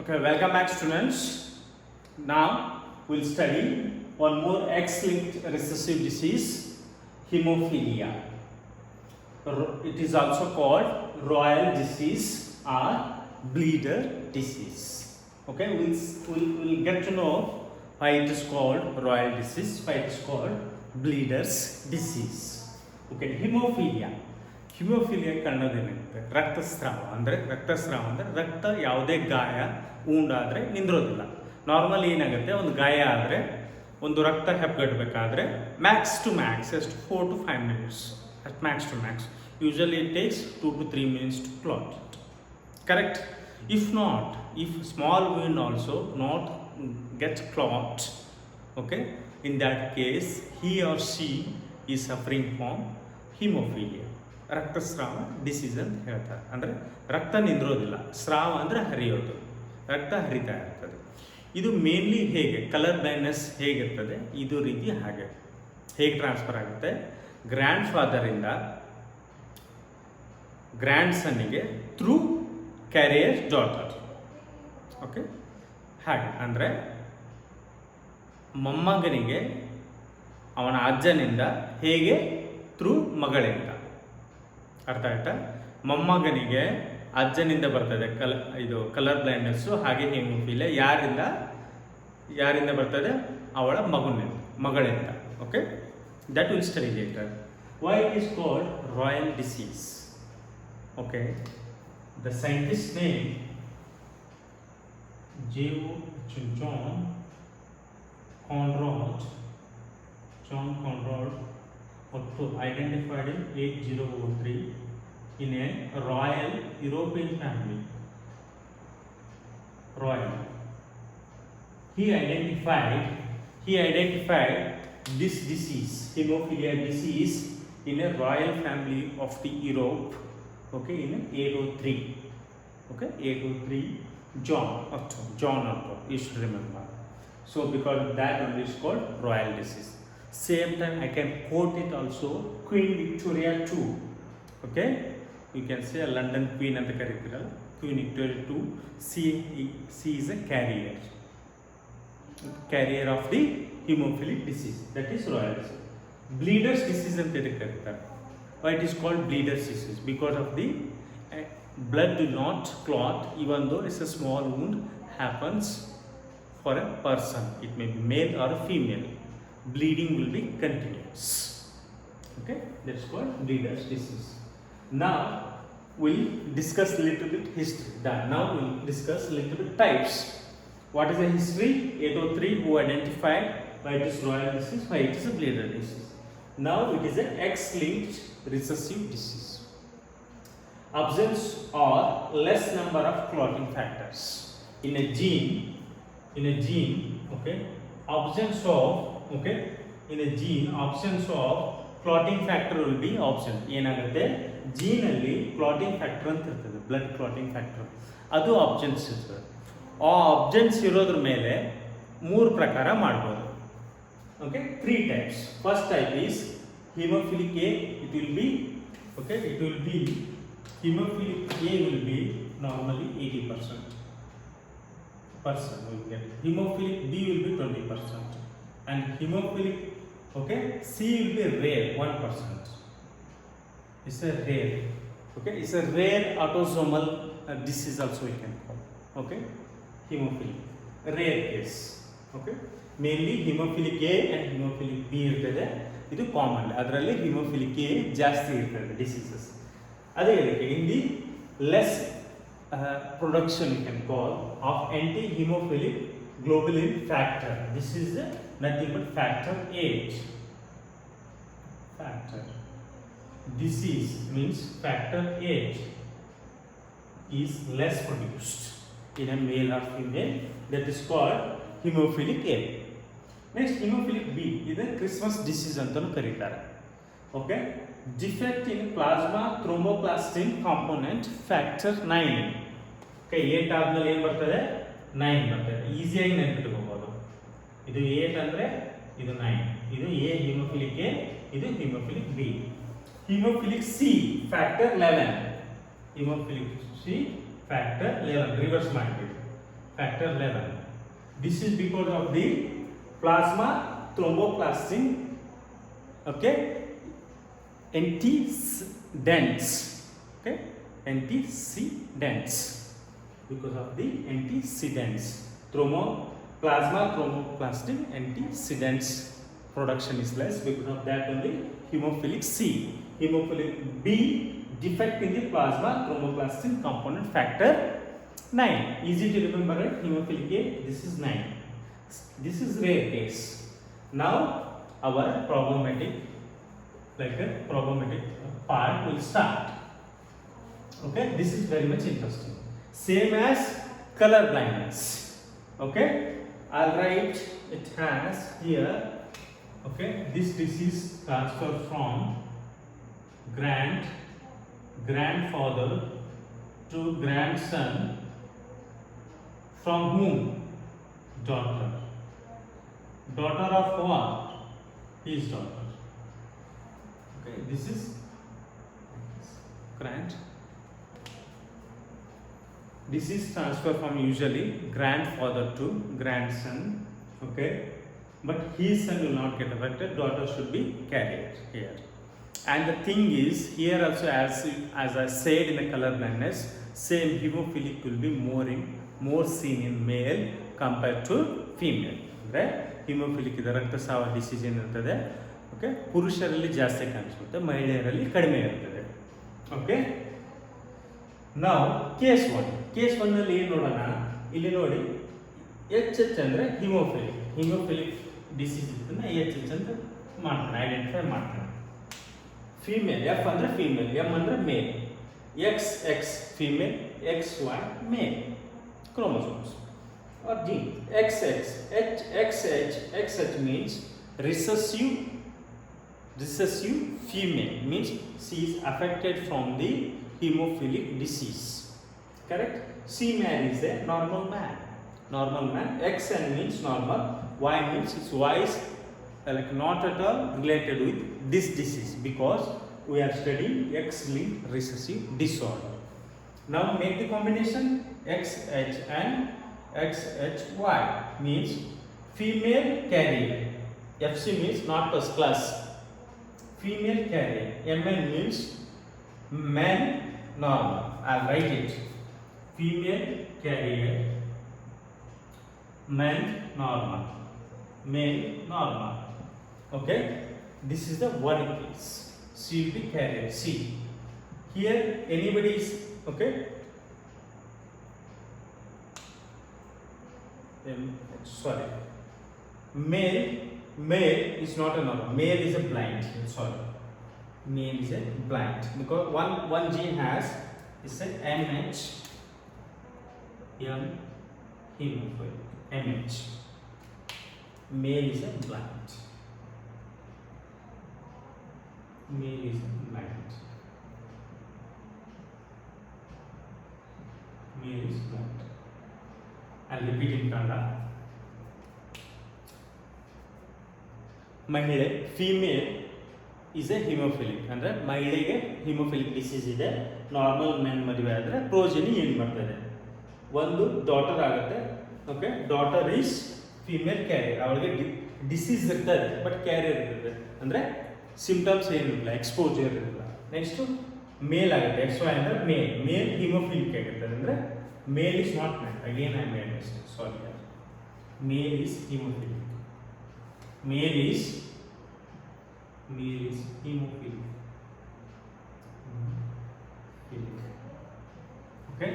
Okay, welcome back students. Now we'll study one more X-linked recessive disease, hemophilia. It is also called royal disease or bleeder disease. Okay, we'll get to know why it is called royal disease, why it is called bleeders disease. Okay, hemophilia. Hemophilia ಕನ್ನೋದೇನಿರುತ್ತೆ ರಕ್ತಸ್ರಾವ ಅಂದರೆ ರಕ್ತ ಯಾವುದೇ ಗಾಯ ಉಂಡಾದರೆ ನಿಂದಿರೋದಿಲ್ಲ. Normally ಏನಾಗುತ್ತೆ, ಒಂದು ಗಾಯ ಆದರೆ ಒಂದು ರಕ್ತ ಹೆಪ್ಪಗಟ್ಟಬೇಕಾದ್ರೆ ಮ್ಯಾಕ್ಸ್ ಟು ಮ್ಯಾಕ್ಸ್ ಎಷ್ಟು 4 to 5 minutes at max to max. Usually it takes 2 to 3 minutes to clot it. Correct? if small wound also not get clot, okay, in that case he or she is suffering from hemophilia. ರಕ್ತಸ್ರಾವ disease ಅಂತ ಹೇಳ್ತಾರೆ. ಅಂದರೆ ರಕ್ತ ನಿಂದಿರೋದಿಲ್ಲ, ಸ್ರಾವ ಅಂದರೆ ಹರಿಯೋದು, ರಕ್ತ ಹರಿತಾ ಇರ್ತದೆ. ಇದು mainly ಹೇಗೆ ಕಲರ್ ಬ್ಲೈಂಡ್ನೆಸ್ ಹೇಗಿರ್ತದೆ ಇದು ರೀತಿ ಹೇಗೆ ಟ್ರಾನ್ಸ್ಫರ್ ಆಗುತ್ತೆ, ಗ್ರ್ಯಾಂಡ್ ಫಾದರಿಂದ ಗ್ರ್ಯಾಂಡ್ ಸನ್ನಿಗೆ ಥ್ರೂ ಕ್ಯಾರಿಯರ್ ಡಾಟರ್. ಓಕೆ, ಹಾಗೆ ಅಂದರೆ ಮೊಮ್ಮಗನಿಗೆ ಅವನ ಅಜ್ಜನಿಂದ ಹೇಗೆ ಥ್ರೂ ಮಗಳಿಂದ. ಅರ್ಥ ಆಯ್ತಾ? ಮೊಮ್ಮಗನಿಗೆ ಅಜ್ಜನಿಂದ ಬರ್ತದೆ ಇದು ಕಲರ್ ಬ್ಲೈಂಡ್ನೆಸ್ಸು, ಹಾಗೆ ಹಿಮೋಫಿಲಿಯಾ ಯಾರಿಂದ ಬರ್ತದೆ? ಅವಳ ಮಗಳಿಂದ. Okay, that will study later. Why it is called royal disease? Okay, the scientist name John Conrad Otto identified in 8003 in a royal European family. He identified this disease, hemophilia disease, in a royal family of the Europe. Okay, in 803. Okay, 803. John Otto. You should remember. So because that one is called royal disease. Same time I can quote it also, Queen Victoria II. Okay, you can say a London Queen and the Queen Victoria II. She is a carrier of the hemophilic disease, that is royal disease. Bleeders disease ante kartare. Why it is called bleeders disease? Because of the blood do not clot even though it's a small wound happens for a person. It may be male or female. Bleeding will be continuous. Okay, that's called bleeders disease. Now we'll discuss a little bit history. Now we'll discuss a little bit types. What is the history? 803 who identified why it is royal disease, why it is a bleeder disease. Now it is an X-linked recessive disease. Absence or less number of clotting factors in a gene. Okay, absence of clotting factor will be absent. ಏನಾಗುತ್ತೆ, ಜೀನಲ್ಲಿ clotting factor ಅಂತ ಇರ್ತದೆ, blood clotting factor, ಅದು absence ಇರ್ತದೆ. ಆ absence ಇರೋದ್ರ ಮೇಲೆ 3 ಪ್ರಕಾರ ಮಾಡ್ಬೋದು. Okay, 3 types. First type is hemophilic A. It will be hemophilic A will be normally 80% person will get. Hemophilic B will be 20%, and hemophilic C will be rare 1%. It's a rare. Okay, it's a rare autosomal disease also we can call. Okay, hemophilic rare case. Okay, mainly hemophilic A and hemophilic B ಇರ್ತದೆ, ಇದು common. ಅದರಲ್ಲಿ hemophilic A ಜಾಸ್ತಿ ಇರ್ತದೆ diseases. ಅದೇ ರೀತಿ in the less production you can call of anti-hemophilic globulin factor. This is nothing but factor 8. Disease means factor 8 is less produced in a male or female. That is called hemophilic A. Next, hemophilic B is a Christmas disease ಅಂತಲೂ ಕರೀತಾರೆ. Okay, defect in plasma thromboplastin component factor 9. Okay, 8 ಆದ್ಮೇಲೆ ಏನು ಬರ್ತದೆ? 9 ಬರ್ತದೆ. ಈಸಿಯಾಗಿ ನೆನಪಿಟ್ಕೋಬಹುದು. ಇದು 8 ಅಂದ್ರೆ ಇದು 9. ಇದು A hemophilic A, ಇದು hemophilic B. Hemophilic C factor 11. Hemophilic C factor 11 reverse ಮಾಡಿಬಿಡಿ. factor 11. This is because of the plasma thromboplastin, okay, antecedents, okay, antecedents, because of the antecedents, plasma thromboplastin antecedents production is less, because of that only hemophilic C. Hemophilic B, defect in the plasma thromboplastin component factor 9. Easy to remember, right? Hemophilic A, this is 9. This is rare case. Now our problematic part will start. Okay, this is very much interesting. Same as color blindness. Okay, I'll write it has here. Okay, this disease transferred from grandfather to grandson. From whom? Daughter. Daughter of what? His daughter. Okay, this is this is transfer from usually grandfather to grandson. Okay, but his son will not get affected. Daughter should be carried here. And the thing is, here also, as I said in the color blindness, same hemophilic will be more seen in male compared to female. Right? Hemophilic is ರಕ್ತಸ್ರಾವ disease ಏನಿರ್ತದೆ, okay, ಪುರುಷರಲ್ಲಿ ಜಾಸ್ತಿ ಕಾಣಿಸುತ್ತೆ, ಮಹಿಳೆಯರಲ್ಲಿ ಕಡಿಮೆ ಇರ್ತದೆ. Okay, ನಾವು case 1 ನಲ್ಲಿ ಏನು ನೋಡೋಣ, ಇಲ್ಲಿ ನೋಡಿ, ಎಚ್ ಅಂದರೆ ಹಿಮೋಫಿಲಿಕ್ ಡಿಸೀಸ್ ಇದನ್ನ ಎಚ್ ಅಂತ ಮಾಡ್ತಾನೆ, ಐಡೆಂಟಿಫೈ ಮಾಡ್ತಾನೆ. ಫೀಮೇಲ್, ಎಫ್ ಅಂದರೆ ಫೀಮೇಲ್, ಎಮ್ ಅಂದರೆ male, X female, XY male chromosomes or gene. XX means recessive female, means she is affected from the hemophilic disease. Correct? C man is a normal man. XN means normal. Y means Y is like not at all related with this disease, because we are studying X-linked recessive disorder. Now make the combination XH and XHY means female carrier. FC means not first class. Female carrier. MN means man normal. I'll write it. Female carrier, man normal, male normal. Okay, this is the one case. C will be carrier. C. Here anybody is okay. Sorry. Male is not a normal. Male is a blind. Sorry. Male is a blind, because one gene has is a MH. Young hemophilic MH. Male is a blind. Male is a blind. Male is blind. I'll repeat in Kannada. ಮಹಿಳೆ female is a hemophilic, ಅಂದರೆ ಮಹಿಳೆಗೆ hemophilic disease ಇದೆ. Normal men ಮದುವೆ ಆದರೆ progeny ಏನು ಮಾಡ್ತದೆ, ಒಂದು daughter ಆಗುತ್ತೆ. Okay, daughter is female carrier, ಅವಳಿಗೆ ಡಿಸೀಸ್ ಇರ್ತದೆ ಬಟ್ ಕ್ಯಾರಿಯರ್ ಇರ್ತದೆ, ಅಂದರೆ ಸಿಂಪ್ಟಮ್ಸ್ ಏನಿರಲಿಲ್ಲ, ಎಕ್ಸ್ಪೋಜರ್ ಇರಲಿಲ್ಲ. ನೆಕ್ಸ್ಟು ಮೇಲ್ ಆಗುತ್ತೆ, XY ಅಂದರೆ ಮೇಲ್ ಹಿಮೋಫಿಲಿಕ್ ಆಗಿರ್ತದೆ, ಅಂದರೆ male is not man. Again I made mistake, sorry. Male is hemophilic. Male is hemophilic. Okay,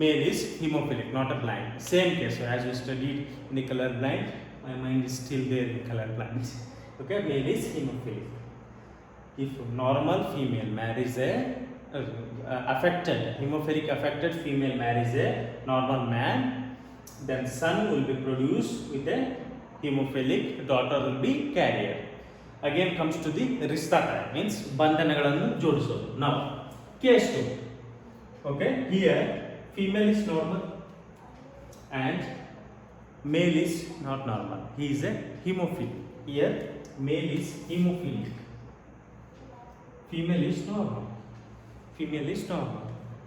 male is hemophilic, not a blind. Same case. So as we studied in the color blind, my mind is still there in color blind. Okay, male is hemophilic. If normal female marries a affected hemophilic affected female marries a normal man, then son will be produced with a hemophilic, daughter will be carrier. Again comes to the rishta type, means bandhanagalanu jodisodu. Now case 2. Okay, here female is normal and male is not normal, he is a hemophilic. Here male is hemophilic, female is normal.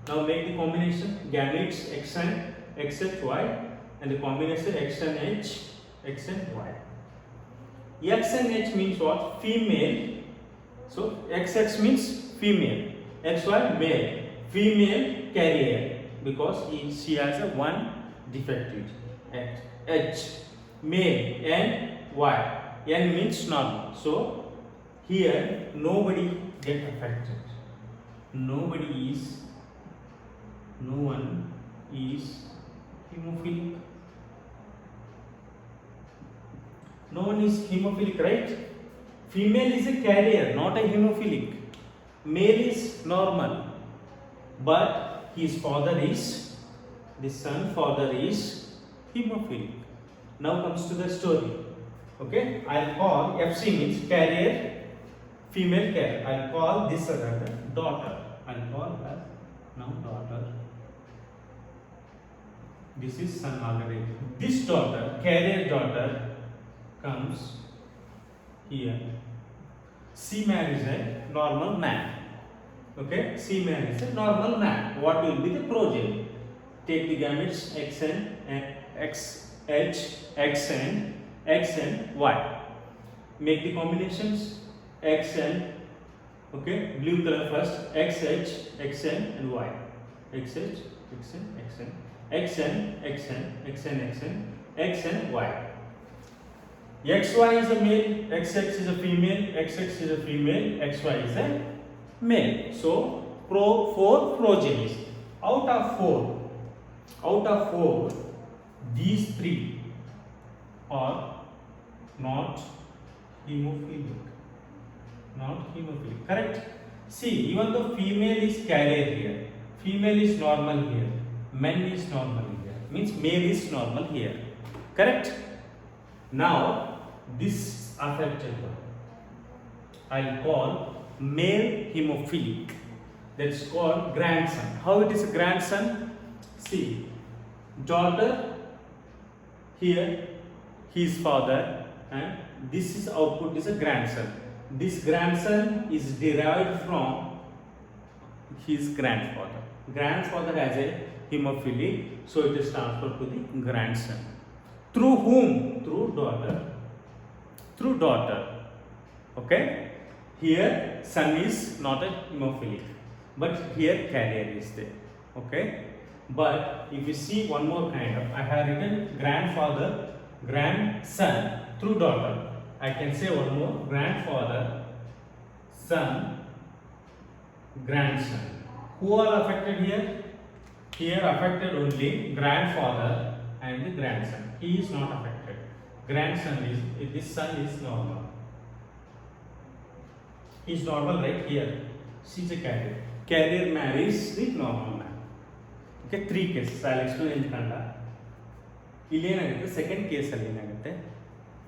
Now make the combination gametes X and XHY and the combination X and H, X and Y. X and H means what? Female. So XX means female, XY male, female carrier, because she has a one defective. H male and Y. N means normal. So here nobody get affected. No one is hemophilic. No one is hemophilic, right? Female is a carrier, not a hemophilic. Male is normal, but his father is, the son father is hemophilic. Now comes to the story. Okay, I'll call FC means carrier, female carrier. I'll call this other daughter. I'll call her now daughter. This is son already. This daughter, carrier daughter, comes here. C man is a normal man. Okay, C man is a normal man. What will be the progeny? Take the gametes XN and XH, XN, Y. Make the combinations XN. Okay, blue color first. XH, XN and Y. XH, XN, Y. XY is a male, XX is a female, XX is a female, XY is a male. So, four progenies. Out of four, these three are not hemophilic. Correct? See, even though female is carrier here, female is normal here, man is normal here, means male is normal here. Correct? Now, this affected one, I'll call male hemophilic. That's called grandson. How it is a grandson? See, daughter here, his father, and this is output is a grandson. This grandson is derived from his grandfather. Grandfather has a hemophilic, so it is transferred to the grandson. Through whom? Through daughter. Okay? Here son is not a hemophilic, but here carrier is there. Okay? But if you see one more kind of, I have written grandfather, grandson through daughter. I can say one more, grandfather, son, grandson. Who are affected here? Here affected only grandfather and the grandson. He is not affected. Grandson is, this son is normal. He is normal right here. She is a carrier. Carrier marries the normal man. Okay, 3 cases. I will explain in Kannada. ಇಲ್ಲಿ ಏನಾಗುತ್ತೆ, second ಕೇಸಲ್ಲಿ ಏನಾಗುತ್ತೆ,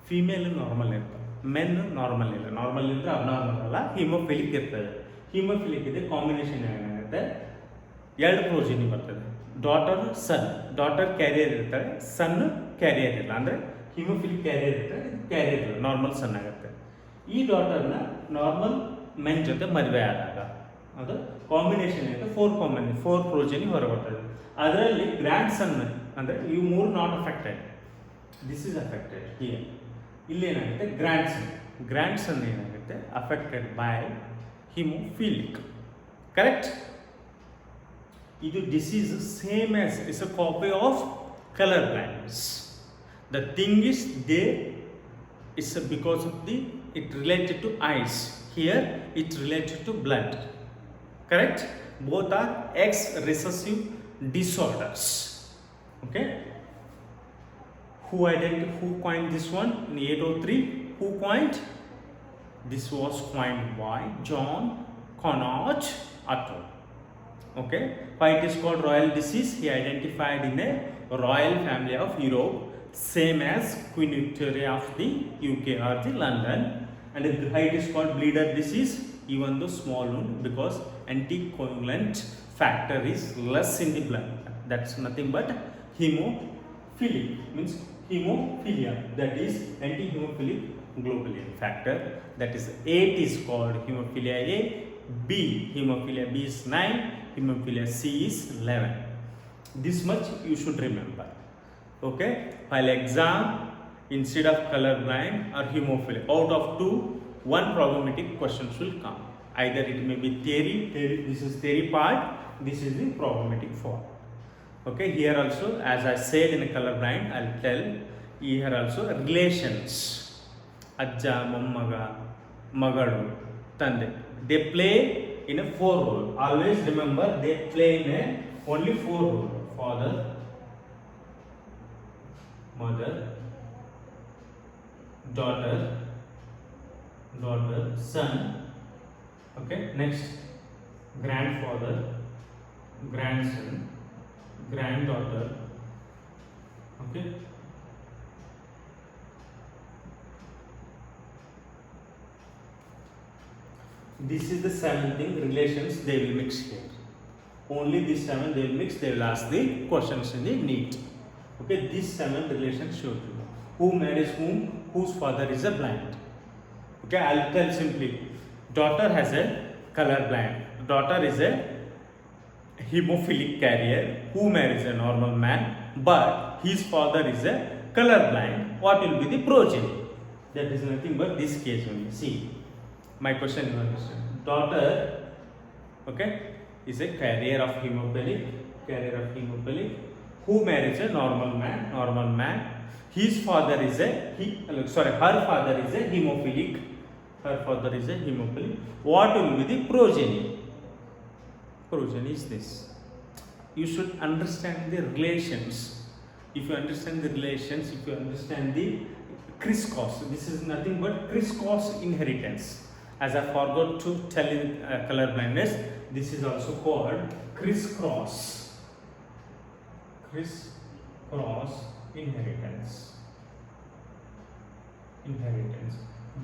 female normal ಇರ್ತದೆ, men normal ಇಲ್ಲ. Normal ಇದ್ರೆ abnormal ಅಲ್ಲ, haemophilic ಇರ್ತದೆ. Haemophilic ಇದೆ, ಕಾಂಬಿನೇಷನ್ ಏನಾಗುತ್ತೆ, 2 ಪ್ರೋಜಿನಿ ಬರ್ತದೆ. ಡಾಟರ್ ಸನ್, ಡಾಟರ್ ಕ್ಯಾರಿಯರ್ ಇರ್ತಾರೆ, ಸನ್ ಕ್ಯಾರಿಯರ್ ಇಲ್ಲ. ಅಂದರೆ ಹಿಮೋಫಿಲಿಕ್ ಕ್ಯಾರಿಯರ್ ಇರ್ತಾರೆ, ಕ್ಯಾರಿಯರ್ ಇಲ್ಲ, ನಾರ್ಮಲ್ ಸನ್ ಆಗುತ್ತೆ. ಈ ಡಾಟರ್ನ ನಾರ್ಮಲ್ ಮೆನ್ ಜೊತೆ ಮದುವೆ ಆದಾಗ ಅದು ಕಾಂಬಿನೇಷನ್ ಆಗುತ್ತೆ, 4 ಪ್ರೋಜನಿ ಹೊರಬರ್ತದೆ. ಅದರಲ್ಲಿ ಗ್ರ್ಯಾಂಡ್ ಸನ್ ಅಂದರೆ ಇವು 3 not affected, this is affected here. ಇಲ್ಲೇನಾಗುತ್ತೆ, ಗ್ರ್ಯಾಂಡ್ ಸನ್ ಏನಾಗುತ್ತೆ, ಅಫೆಕ್ಟೆಡ್ ಬೈ ಹಿಮೋಫಿಲಿಕ್. ಕರೆಕ್ಟ್? ಇದು disease same as it's a copy of colour blindness. The thing is they it's because of the it related to eyes, here it related to blood. Correct? Both are X recessive disorders. Okay, who coined this one in 803? Who coined? This was coined by John Connaught et al. Okay, why it is called royal disease? He identified in a royal family of Europe, same as Queen Victoria of the UK or the London. And why it is called bleeder disease? Even though small wound, because anticoagulant factor is less in the blood. That's nothing but hemophilic, means hemophilia, that is anti-hemophilic globulin factor. That is 8 is called hemophilia A. B, hemophilia B is 9, hemophilia C is 11. This much you should remember. Okay, while exam, instead of colorblind or hemophilic, out of two, one problematic questions will come. Either it may be theory, this is theory part, this is the problematic form. Okay, here also, as I said in a colorblind, I'll tell here also relations. Ajja, Mammaga, Magalu, Tande. They play in a four role. Always remember, they play in a only four role. Father, mother, daughter, son. Okay, next grandfather, grandson, granddaughter. Okay, this is the 7 thing relations they will mix here. Only these 7 they will mix, they will ask the questions in the NEET. Okay, these 7 relations show you who marries whom, whose father is a blind. Okay, I'll tell simply. Daughter has a color blind. Daughter is a hemophilic carrier who marries a normal man, but his father is a color blind. What will be the progeny? That is nothing but this case only. See, my question you understand. Daughter, okay, is a carrier of hemophilic, who marries a normal man. His father is a her father is a hemophilic. What will be the progeny? Progeny is this. You should understand the relations. If you understand the relations, if you understand the crisscross, this is nothing but crisscross inheritance. As I forgot to tell in color blindness, this is also called crisscross inheritance,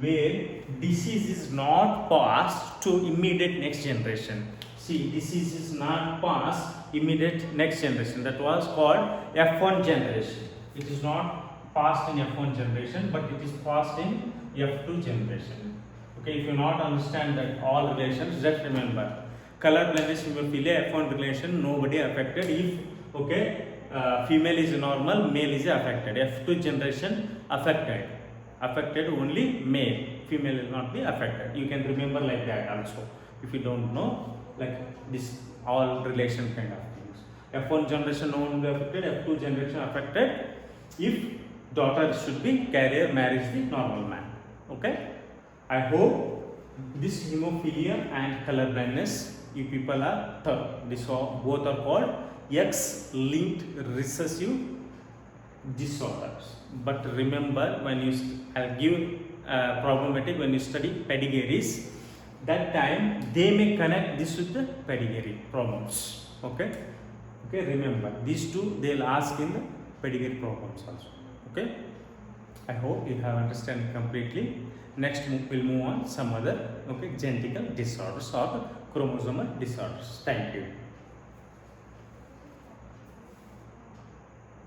where disease is not passed to immediate next generation. See, disease is not passed immediate next generation. That was called F1 generation. It is not passed in F1 generation, but it is passed in F2 generation. Okay, if you not understand that all relations, just remember, color blindness, hemophilia, F1 relation, nobody affected. If female is normal, male is affected. F2 generation affected only male, female will not be affected. You can remember like that also. If you don't know, like this all relation kind of things. F1 generation no one will be affected, F2 generation affected. If daughter should be carrier, marries the normal man. Okay. I hope this hemophilia and color blindness, you people are thorough. Both are called X-linked recessive disorders. But remember, when I'll give problematic when you study pedigrees, that time they may connect this with the pedigree problems. Okay, remember these two they'll ask in the pedigree problems also. Okay, I hope you have understand completely. Next we'll move on some other genetical disorders or chromosomal disorders. Thank you.